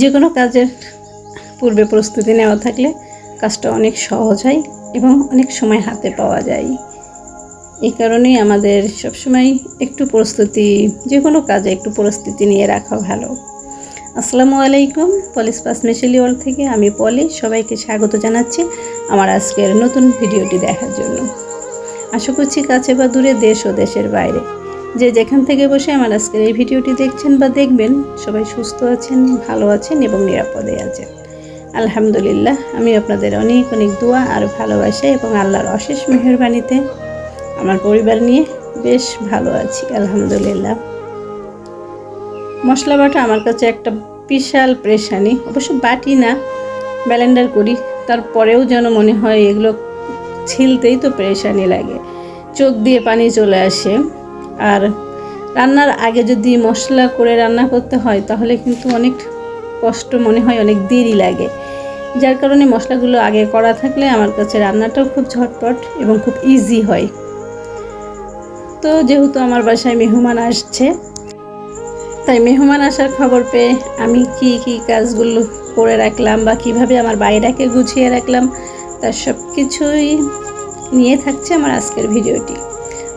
যে কোনো কাজের পূর্বে প্রস্তুতি নেওয়া থাকলে কাজটা অনেক সহজ হয় এবং অনেক সময় হাতে পাওয়া যায়। এই কারণেই আমাদের সবসময় একটু প্রস্তুতি, যে কোনো কাজে একটু প্রস্তুতি নিয়ে রাখা ভালো। আসসালামু আলাইকুম, পলিস পাস মিশেলি ওয়ার্ল্ড থেকে আমি পলি সবাইকে স্বাগত জানাচ্ছি আমার আজকের নতুন ভিডিওটি দেখার জন্য। আশা করছি কাছে বা দূরে, দেশ ও দেশের বাইরে যে যেখান থেকে বসে আমার আজকের এই ভিডিওটি দেখছেন বা দেখবেন, সবাই সুস্থ আছেন, ভালো আছেন এবং নিরাপদে আছেন। আলহামদুলিল্লাহ, আমি আপনাদের অনেক অনেক দোয়া আর ভালোবাসা এবং আল্লাহর অশেষ মেহেরবানিতে আমার পরিবার নিয়ে বেশ ভালো আছি আলহামদুলিল্লাহ। মশলা বাটা আমার কাছে একটা বিশাল পেরেশানি। অবশ্য বাটি না, ব্লেন্ডার করি, তারপরেও যেন মনে হয় এগুলো ছিলতেই তো পেরেশানি লাগে, চোখ দিয়ে পানি চলে আসে। আর রান্নার আগে যদি মশলা করে রান্না করতে হয় তাহলে কিন্তু অনেক কষ্ট মনে হয়, অনেক দেরি লাগে। যার কারণে মশলাগুলো আগে করা থাকলে আমার কাছে রান্নাটাও খুব ঝটপট এবং খুব ইজি হয়। তো যেহেতু আমার বাসায় মেহমান আসছে, তাই মেহমান আসার খবর পেয়ে আমি কি কি কাজগুলো করে রাখলাম বা কিভাবে আমার বাইরেকে গুছিয়ে রাখলাম, তার সব কিছুই নিয়ে থাকছে আমার আজকের ভিডিওটি।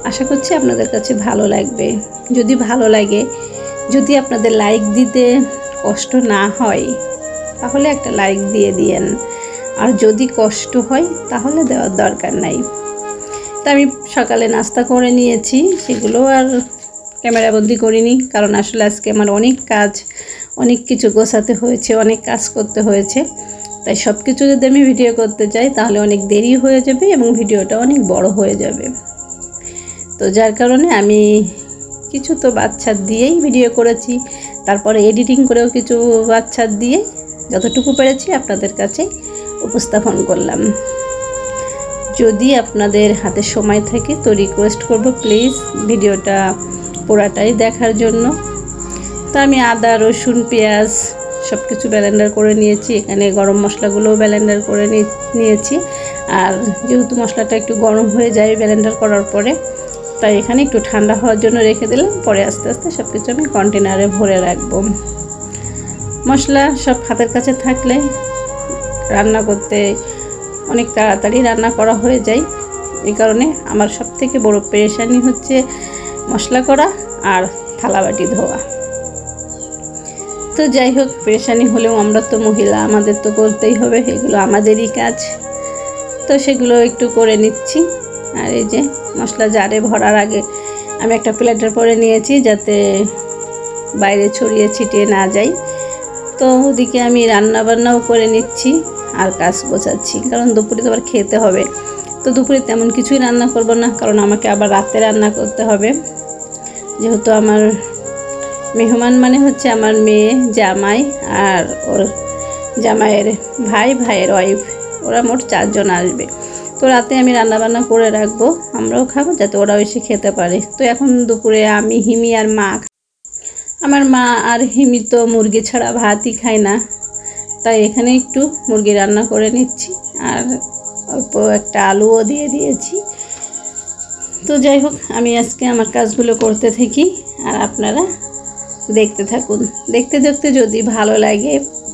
আশা করছি আপনাদের কাছে ভালো লাগবে। যদি ভালো লাগে, যদি আপনাদের লাইক দিতে কষ্ট না হয় তাহলে একটা লাইক দিয়ে দিয়েন, আর যদি কষ্ট হয় তাহলে দেওয়ার দরকার নাই। তা আমি সকালে নাস্তা করে নিয়েছি, সেগুলো আর ক্যামেরাবন্দি করিনি, কারণ আসলে আজকে আমার অনেক কাজ, অনেক কিছু গোছাতে হয়েছে, অনেক কাজ করতে হয়েছে। তাই সব কিছু যদি আমি ভিডিও করতে চাই তাহলে অনেক দেরি হয়ে যাবে এবং ভিডিওটা অনেক বড় হয়ে যাবে। তো যার কারণে আমি কিছু তো বাচ্চা দিয়েই ভিডিও করেছি, তারপরে এডিটিং করেও কিছু বাচ্চা দিয়ে যতটুকু পেরেছি আপনাদের কাছে উপস্থাপন করলাম। যদি আপনাদের হাতে সময় থাকে তো রিকোয়েস্ট করব প্লিজ ভিডিওটা পুরাটাই দেখার জন্য। তো আমি আদা, রসুন, পেঁয়াজ সব কিছু ব্লেন্ডার করে নিয়েছি। এখানে গরম মশলাগুলোও ব্লেন্ডার করে নিয়েছি। আর যেহেতু মশলাটা একটু গরম হয়ে যায় ব্লেন্ডার করার পরে, তাই এখানে একটু ঠান্ডা হওয়ার জন্য রেখে দিলাম। পরে আস্তে আস্তে সব কিছু আমি কন্টেনারে ভরে রাখবো। মশলা সব হাতের কাছে থাকলে রান্না করতে অনেক তাড়াতাড়ি রান্না করা হয়ে যায়। এই কারণে আমার সব থেকে বড় পেরেশানি হচ্ছে মশলা করা আর থালাবাটি ধোয়া। তো যাই হোক, পেরেশানি হলেও আমরা তো মহিলা, আমাদের তো করতেই হবে, এগুলো আমাদেরই কাজ। তো সেগুলো একটু করে নিচ্ছি। আর এই যে মশলা জারে ভরার আগে আমি একটা প্লেটের পরে নিয়েছি যাতে বাইরে ছড়িয়ে ছিটিয়ে না যায়। তো ওদিকে আমি রান্না বান্নাও করে নিচ্ছি আর কাজ গোছাচ্ছি, কারণ দুপুরে তো আবার খেতে হবে। তো দুপুরে তেমন কিছুই রান্না করব না, কারণ আমাকে আবার রাতে রান্না করতে হবে। যেহেতু আমার মেহমান মানে হচ্ছে আমার মেয়ে, জামাই আর ওর জামাইয়ের ভাই, ভাইয়ের ওয়াইফ, ওরা মোট 4 জন আসবে। তো রাতে আমি রান্নাবান্না করে রাখবো, আমরাও খাবো যাতে ওরাও এসে খেতে পারে। তো এখন দুপুরে আমি, হিমি আর মা, আমার মা আর হিমি তো মুরগি ছাড়া ভাতই খায় না, তাই এখানে একটু মুরগি রান্না করে নিচ্ছি আর অল্প একটা আলুও দিয়ে দিয়েছি। তো যাই হোক, আমি আজকে আমার কাজগুলো করতে থাকি আর আপনারা দেখতে থাকুন। দেখতে দেখতে যদি ভালো লাগে,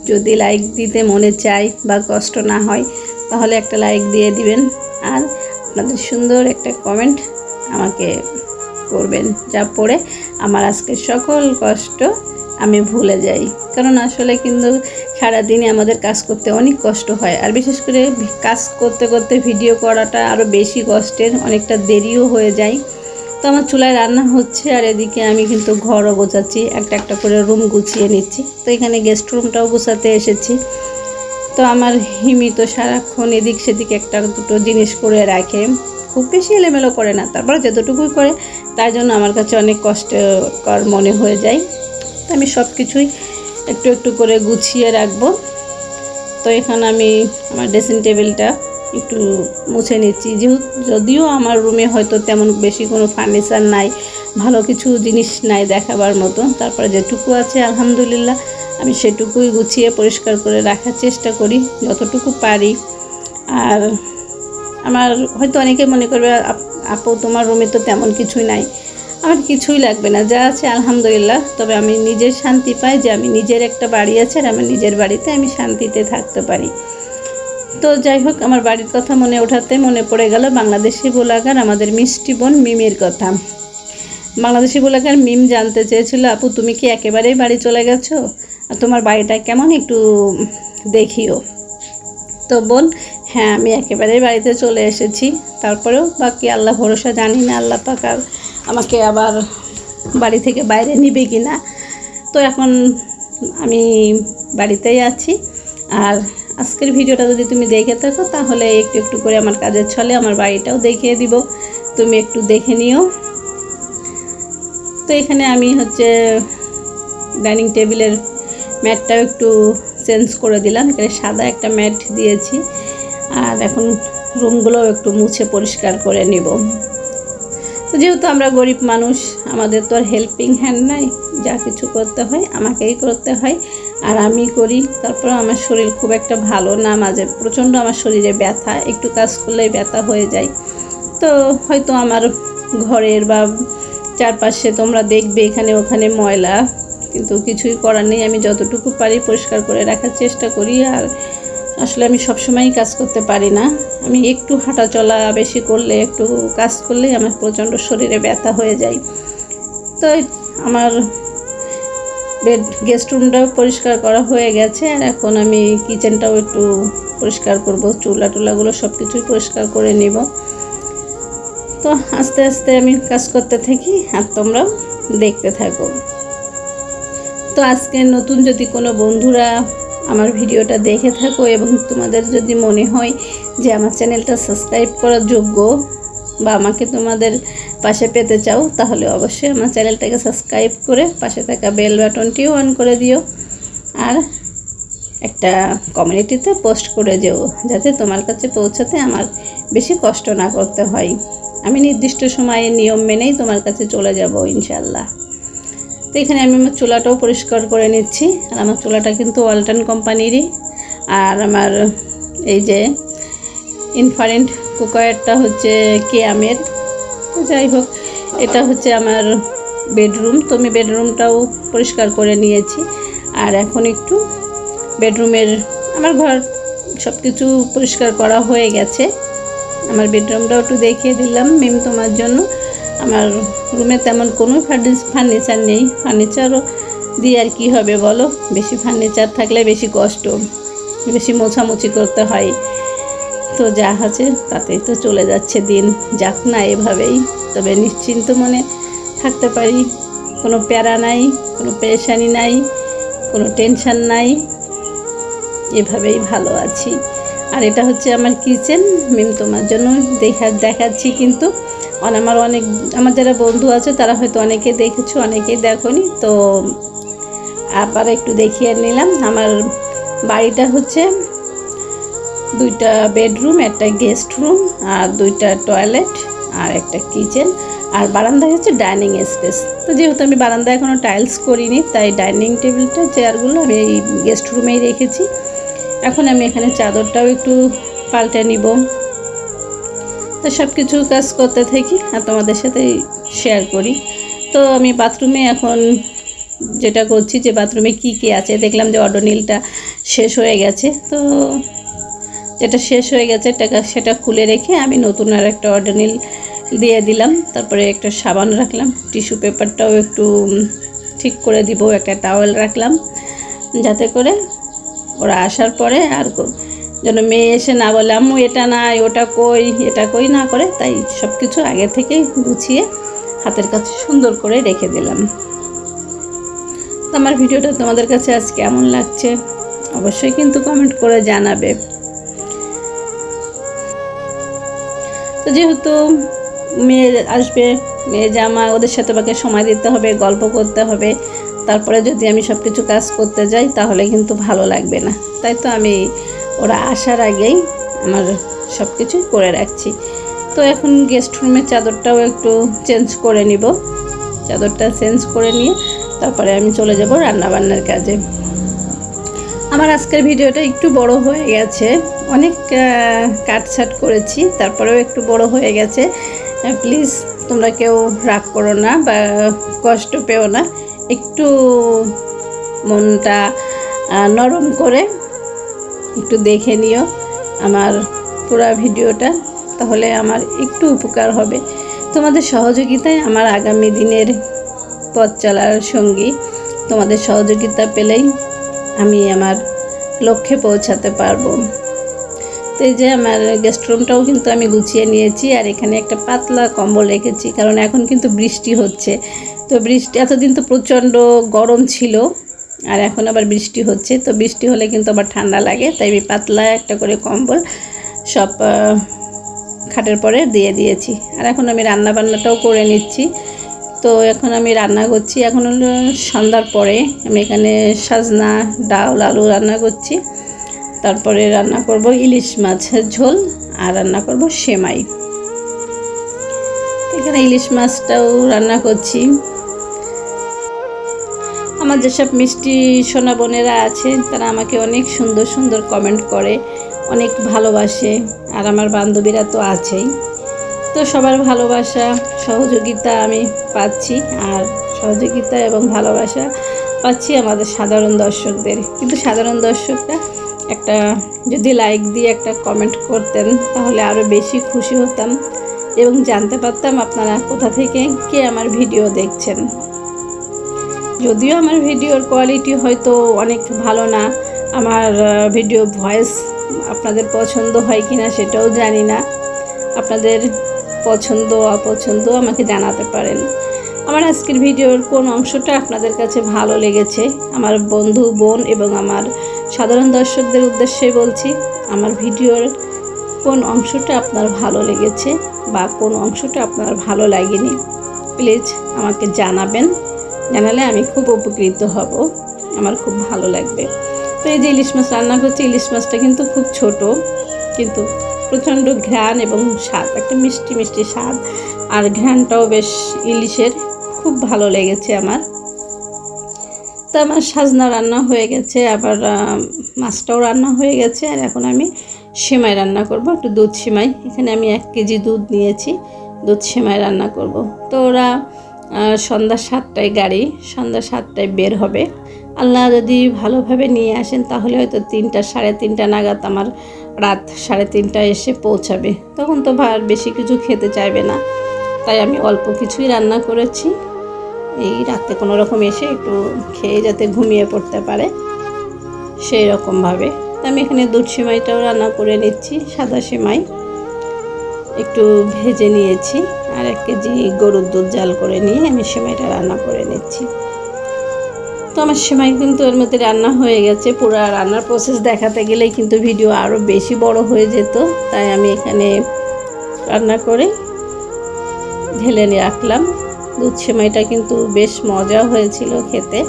যদি লাইক দিতে মনে চায় বা কষ্ট না হয় তাহলে একটা লাইক দিয়ে দিবেন, আর আপনাদের সুন্দর একটা কমেন্ট আমাকে করবেন, যা পড়ে আমার আজকের সকল কষ্ট আমি ভুলে যাই। কারণ আসলে কিন্তু সারাদিনে আমাদের কাজ করতে অনেক কষ্ট হয়, আর বিশেষ করে কাজ করতে করতে ভিডিও করাটা আরও বেশি কষ্টের, অনেকটা দেরিও হয়ে যায়। তো আমার চুলায় রান্না হচ্ছে আর এদিকে আমি কিন্তু ঘরও গোছাচ্ছি, একটা একটা করে রুম গুছিয়ে নিচ্ছি। তো এখানে গেস্ট রুমটাও গোছাতে এসেছি। তো আমার হিমি তো সারাক্ষণ এদিক সেদিক একটা দুটো জিনিস করে রাখে, খুব বেশি এলোমেলো করে না, তারপরে যতটুকুই করে তার জন্য আমার কাছে অনেক কষ্টকর মনে হয়ে যায়। তো আমি সব কিছুই একটু একটু করে গুছিয়ে রাখবো। তো এখানে আমি আমার ড্রেসিং টেবিলটা একটু মুছে নিচ্ছি, যদিও আমার রুমে হয়তো তেমন বেশি কোনো ফার্নিচার নাই, ভালো কিছু জিনিস নাই দেখাবার মতো, তারপরে যেটুকু আছে আলহামদুলিল্লাহ আমি সেটুকুই গুছিয়ে পরিষ্কার করে রাখার চেষ্টা করি যতটুকু পারি। আর আমার হয়তো অনেকে মনে করবে আপু তোমার রুমে তো তেমন কিছুই নাই, আমার কিছুই লাগবে না, যা আছে আলহামদুলিল্লাহ। তবে আমি নিজের শান্তি পাই যে আমি নিজের একটা বাড়ি আছে আর আমার নিজের বাড়িতে আমি শান্তিতে থাকতে পারি। তো যাই হোক, আমার বাড়ির কথা মনে ওঠাতে মনে পড়ে গেল বাংলাদেশি ব্লগার আমাদের মিষ্টি বোন মিমির কথা। বাংলাদেশি ব্লগার মিম জানতে চেয়েছিল, আপু তুমি কি একেবারেই বাড়ি চলে গেছো, আর তোমার বাড়িটা কেমন একটু দেখিও। তো বোন, হ্যাঁ আমি একেবারেই বাড়িতে চলে এসেছি। তারপরেও বাকি আল্লাহ ভরসা, জানি না আল্লাহ পাক আর আমাকে আবার বাড়ি থেকে বাইরে নিবে কি না। তো এখন আমি বাড়িতেই আছি। আর আজকের ভিডিওটা যদি তুমি দেখে থাকো তাহলে একটু একটু করে আমার কাজের ছলে আমার বাড়িটাও দেখিয়ে দিব, তুমি একটু দেখে নিও। তো এখানে আমি ডাইনিং টেবিলের ম্যাটটাও একটু চেঞ্জ করে দিলাম, এখানে সাদা একটা ম্যাট দিয়েছি। আর এখন রুমগুলোও একটু মুছে পরিষ্কার করে নিব। তো যেহেতু আমরা গরিব মানুষ, আমাদের তো আর হেল্পিং হ্যান্ড নাই, যা কিছু করতে হয় আমাকেই করতে হয়, আর আমি করি। তারপর আমার শরীর খুব একটা ভালো না, মাঝে প্রচণ্ড আমার শরীরে ব্যথা, একটু কাজ করলেই ব্যথা হয়ে যায়। তো হয়তো আমার ঘরের বা চারপাশে তোমরা দেখবে এখানে ওখানে ময়লা, কিন্তু কিছুই করার নেই, আমি যতটুকু পারি পরিষ্কার করে রাখার চেষ্টা করি। আর আসলে আমি সবসময়ই কাজ করতে পারি না, আমি একটু হাঁটা চলা বেশি করলে, একটু কাজ করলেই আমার প্রচণ্ড শরীরে ব্যথা হয়ে যায়। তো আমার গেস্ট রুমটাও পরিষ্কার করা হয়ে গেছে, আর এখন আমি কিচেনটাও একটু পরিষ্কার করব, চুলা টুলাগুলো সব কিছুই পরিষ্কার করে নিব। তো আস্তে আস্তে আমি কাজ করতে থাকি আর তোমরাও দেখতে থাকো। তো আজকে নতুন যদি কোনো বন্ধুরা আমার ভিডিওটা দেখে থাকো এবং তোমাদের যদি মনে হয় যে আমার চ্যানেলটা সাবস্ক্রাইব করার যোগ্য বা আমাকে তোমাদের পাশে পেতে চাও, তাহলে অবশ্যই আমার চ্যানেলটাকে সাবস্ক্রাইব করে পাশে থাকা বেল বাটনটিও অন করে দিও, আর একটা কমিউনিটিতে পোস্ট করে যেও, যাতে তোমার কাছে পৌঁছাতে আমার বেশি কষ্ট না করতে হয়। আমি নির্দিষ্ট সময়ে নিয়ম মেনেই তোমার কাছে চলে যাব ইনশাল্লাহ। তো এখানে আমি আমার চুলাটাও পরিষ্কার করে নিচ্ছি, আর আমার চুলাটা কিন্তু ওয়ালটন কোম্পানিরই। আর আমার এই যে ইনফ্রারেড কুকারটা কেয়ামের। যাই হোক, এটা আমার বেডরুম। তো আমি বেডরুমটাও পরিষ্কার করে নিয়েছি, আর এখন একটু বেডরুমের আমার ঘর সব কিছু পরিষ্কার করা হয়ে গেছে। আমার বেডরুমটাও একটু দেখিয়ে দিলাম মিম তোমার জন্য। আমার রুমে তেমন কোনো ফার্নিচার নেই, ফার্নিচারও দিয়ে আর কি হবে বলো, বেশি ফার্নিচার থাকলে বেশি কষ্ট, বেশি মোছামুছি করতে হয়। তো যা আছে তাতেই তো চলে যাচ্ছে দিন, যাক না এভাবেই। তবে নিশ্চিন্ত মনে থাকতে পারি, কোনো প্যারা নাই, কোনো পেরেশানি নাই, কোনো টেনশান নাই, এভাবেই ভালো আছি। আর এটা আমার কিচেন, মিম তোমার জন্য দেখাচ্ছি। কিন্তু আমার যারা বন্ধু আছে তারা হয়তো অনেকে দেখেছো, অনেকেই দেখোনি, তো আবার একটু দেখিয়ে নিলাম। আমার বাড়িটা দুইটা বেডরুম, একটা গেস্ট রুম, আর দুইটা টয়লেট, আর একটা কিচেন, আর বারান্দায় ডাইনিং স্পেস। তো যেহেতু আমি বারান্দায় এখনও টাইলস করিনি, তাই ডাইনিং টেবিলটা চেয়ারগুলো আমি এই গেস্ট রুমেই রেখেছি। এখন আমি এখানে চাদরটাও একটু পাল্টে নিব। তো সব কিছু কাজ করতে থাকি আর তোমাদের সাথে শেয়ার করি। তো আমি বাথরুমে এখন যেটা করছি, যে বাথরুমে কি কি আছে, দেখলাম যে অডোনিলটা শেষ হয়ে গেছে। তো যেটা শেষ হয়ে গেছে সেটা খুলে রেখে আমি নতুন আর একটা অডোনিল দিয়ে দিলাম। তারপরে একটা সাবান রাখলাম, টিস্যু পেপারটাও একটু ঠিক করে দিব, একটা টাওয়েল রাখলাম, যাতে করে ওরা আসার পরে আর যেন মেয়ে এসে না বলে আম্মু এটা নাই, এটা কই না করে। তাই সব কিছু আগে থেকেই গুছিয়ে হাতের কাছে সুন্দর করে রেখে দিলাম। তো আমার ভিডিওটা তোমাদের কাছে আজ কেমন লাগছে অবশ্যই কিন্তু কমেন্ট করে জানাবে। তো যেহেতু মেয়ে আসবে, মেয়ে জামা, ওদের সাথে আমাকে সময় দিতে হবে, গল্প করতে হবে। তারপরে যদি আমি সব কিছু কাজ করতে যাই তাহলে কিন্তু ভালো লাগবে না। তাই তো আমি ওরা আসার আগেই আমার সব কিছুই করে রাখছি। তো এখন গেস্ট রুমের চাদরটাও একটু চেঞ্জ করে নিব। চাদরটা চেঞ্জ করে নিয়ে তারপরে আমি চলে যাব রান্নাবান্নার কাজে। আমার আজকের ভিডিওটা একটু বড় হয়ে গেছে, অনেক কাটছাট করেছি, তারপরেও একটু বড় হয়ে গেছে। প্লিজ তোমরা কেউ রাগ করো না বা কষ্ট পেও না, একটু মনটা নরম করে একটু দেখে নিও আমার পুরো ভিডিওটা, তাহলে আমার একটু উপকার হবে। তোমাদের সহযোগিতায় আমার আগামী দিনের পথ চলার সঙ্গী, তোমাদের সহযোগিতা পেলেই আমি আমার লক্ষ্যে পৌঁছাতে পারবো। তো এই যে আমার গেস্ট রুমটাও কিন্তু আমি গুছিয়ে নিয়েছি, আর এখানে একটা পাতলা কম্বল রেখেছি, কারণ এখন কিন্তু বৃষ্টি হচ্ছে। তো বৃষ্টি, এতদিন তো প্রচণ্ড গরম ছিল, আর এখন আবার বৃষ্টি হচ্ছে, তো বৃষ্টি হলে কিন্তু আবার ঠান্ডা লাগে, তাই আমি পাতলা একটা করে কম্বল সব খাটের পরে দিয়ে দিয়েছি। আর এখন আমি রান্না বান্নাটাও করে নিচ্ছি। তো এখন আমি রান্না করছি, এখন হলো সন্ধ্যার পরে। আমি এখানে সাজনা, ডাল, আলু রান্না করছি। তারপরে রান্না করব ইলিশ মাছের ঝোল, আর রান্না করব সেমাই। এখানে ইলিশ মাছটাও রান্না করছি। আমার যেসব মিষ্টি সোনা বোনেরা আছে তারা আমাকে অনেক সুন্দর সুন্দর কমেন্ট করে, অনেক ভালোবাসে, আর আমার বান্ধবীরা তো আছেই। তো সবার ভালোবাসা, সহযোগিতা আমি পাচ্ছি, আর সহযোগিতা এবং ভালোবাসা পাচ্ছি আমাদের সাধারণ দর্শকদের। কিন্তু সাধারণ দর্শকরা একটা যদি লাইক দিয়ে একটা কমেন্ট করতেন তাহলে আরও বেশি খুশি হতাম এবং জানতে পারতাম আপনারা কোথা থেকে কে আমার ভিডিও দেখছেন। যদিও আমার ভিডিওর কোয়ালিটি হয়তো অনেক ভালো না, আমার ভিডিও ভয়েস আপনাদের পছন্দ হয় কিনা সেটাও জানি না। আপনাদের পছন্দ অপছন্দ আমাকে জানাতে পারেন। আমার আজকের ভিডিওর কোন অংশটা আপনাদের কাছে ভালো লেগেছে, আমার বন্ধু, বোন এবং আমার সাধারণ দর্শকদের উদ্দেশ্যে বলছি, আমার ভিডিওর কোন অংশটা আপনার ভালো লেগেছে বা কোন অংশটা আপনার ভালো লাগেনি, প্লিজ আমাকে জানাবেন। জানালে আমি খুব উপকৃত হব, আমার খুব ভালো লাগবে। তো এই যে ইলিশ মাছ রান্না করছি, ইলিশ মাছটা কিন্তু খুব ছোট, কিন্তু প্রচণ্ড ঘ্রাণ এবং স্বাদ, একটা মিষ্টি মিষ্টি স্বাদ, আর ঘ্রাণটাও বেশ ইলিশের খুব ভালো লেগেছে আমার। তো আমার সাজনা রান্না হয়ে গেছে, আবার মাছটাও রান্না হয়ে গেছে, আর এখন আমি সেমাই রান্না করব, একটু দুধ সেমাই। এখানে আমি 1 কেজি দুধ নিয়েছি, দুধ সেমাই রান্না করব। তো ওরা সন্ধ্যা 7টায় গাড়ি, সন্ধ্যা 7টায় বের হবে। আল্লাহ যদি ভালোভাবে নিয়ে আসেন তাহলে হয়তো 3টা, 3:30 নাগাদ আমার রাত 3:30টায় এসে পৌঁছাবে। তখন তো ভার বেশি কিছু খেতে চাইবে না, তাই আমি অল্প কিছুই রান্না করেছি, এই রাতে কোনো রকম এসে একটু খেয়ে যাতে ঘুমিয়ে পড়তে পারে সেই রকমভাবে। তো আমি এখানে দুধ সেমাইটাও রান্না করে নিচ্ছি, সাদা সেমাই একটু ভেজে নিয়েছি, আর 1 কেজি গরুর দুধ জাল করে নিয়ে আমি সেমাইটা রান্না করে নিচ্ছি। তো আমার সেমাই কিন্তু এর মধ্যে রান্না হয়ে গেছে। পুরো রান্নার প্রসেস দেখাতে গেলেই কিন্তু ভিডিও আরও বেশি বড় হয়ে যেত, তাই আমি এখানে রান্না করে ঢেলে রাখলাম। দুধ সেমাইটা কিন্তু বেশ মজা হয়েছিল খেতে।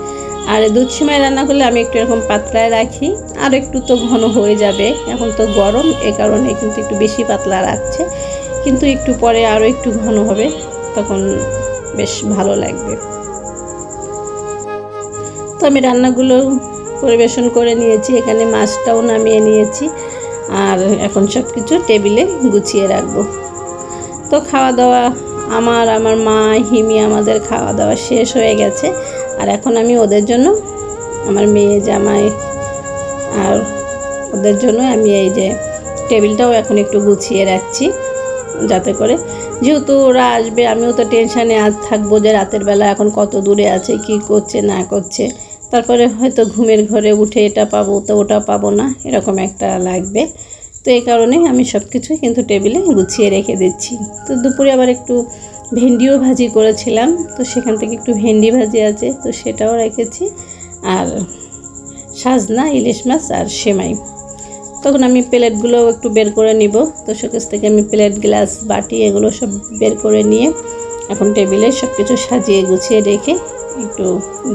আর দুধ সেমাই রান্না করলে আমি একটু এরকম পাতলায় রাখি, আর একটু তো ঘন হয়ে যাবে, এখন তো গরম, এ কারণে কিন্তু একটু বেশি পাতলা রাখছে, কিন্তু একটু পরে আরও একটু ঘন হবে, তখন বেশ ভালো লাগবে। তো আমি রান্নাগুলো পরিবেশন করে নিয়েছি, এখানে মাছটাও নামিয়ে নিয়েছি, আর এখন সব কিছু টেবিলে গুছিয়ে রাখবো। তো খাওয়া দাওয়া আমার মা, হিমি, আমাদের খাওয়া দাওয়া শেষ হয়ে গেছে, আর এখন আমি ওদের জন্য, আমার মেয়ে, জামাই আর ওদের জন্য আমি এই যে টেবিলটাও এখন একটু গুছিয়ে রাখছি, যাতে করে, যেহেতু ওরা আসবে আমিও তো টেনশানে আজ থাকবো যে রাতের বেলা এখন কত দূরে আছে, কি করছে না করছে, তারপরে হয়তো ঘুমের ঘরে উঠে এটা পাবো তো ওটা পাবো না, এরকম একটা লাগবে। তো এই কারণে আমি সব কিছুই কিন্তু টেবিলে গুছিয়ে রেখে দিচ্ছি। তো দুপুরে আবার একটু ভেন্ডিও ভাজি করেছিলাম, তো সেখান থেকে একটু ভেন্ডি ভাজি আছে, তো সেটাও রেখেছি, আর সাজনা, ইলিশ মাছ আর সেমাই। তখন আমি প্লেটগুলো একটু বের করে নিব, তো শোকেস থেকে আমি প্লেট, গ্লাস, বাটি এগুলো সব বের করে নিয়ে এখন টেবিলে সব কিছু সাজিয়ে গুছিয়ে রেখে একটু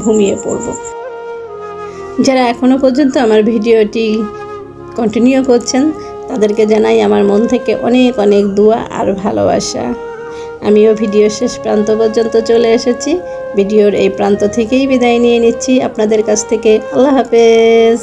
ঘুমিয়ে পড়ব। যারা এখনও পর্যন্ত আমার ভিডিওটি কন্টিনিউ করছেন তাদেরকে জানাই আমার মন থেকে অনেক অনেক দোয়া আর ভালোবাসা। আমিও ভিডিও শেষ প্রান্ত পর্যন্ত চলে এসেছি, ভিডিওর এই প্রান্ত থেকেই বিদায় নিয়ে নিচ্ছি আপনাদের কাছ থেকে। আল্লাহ হাফেজ।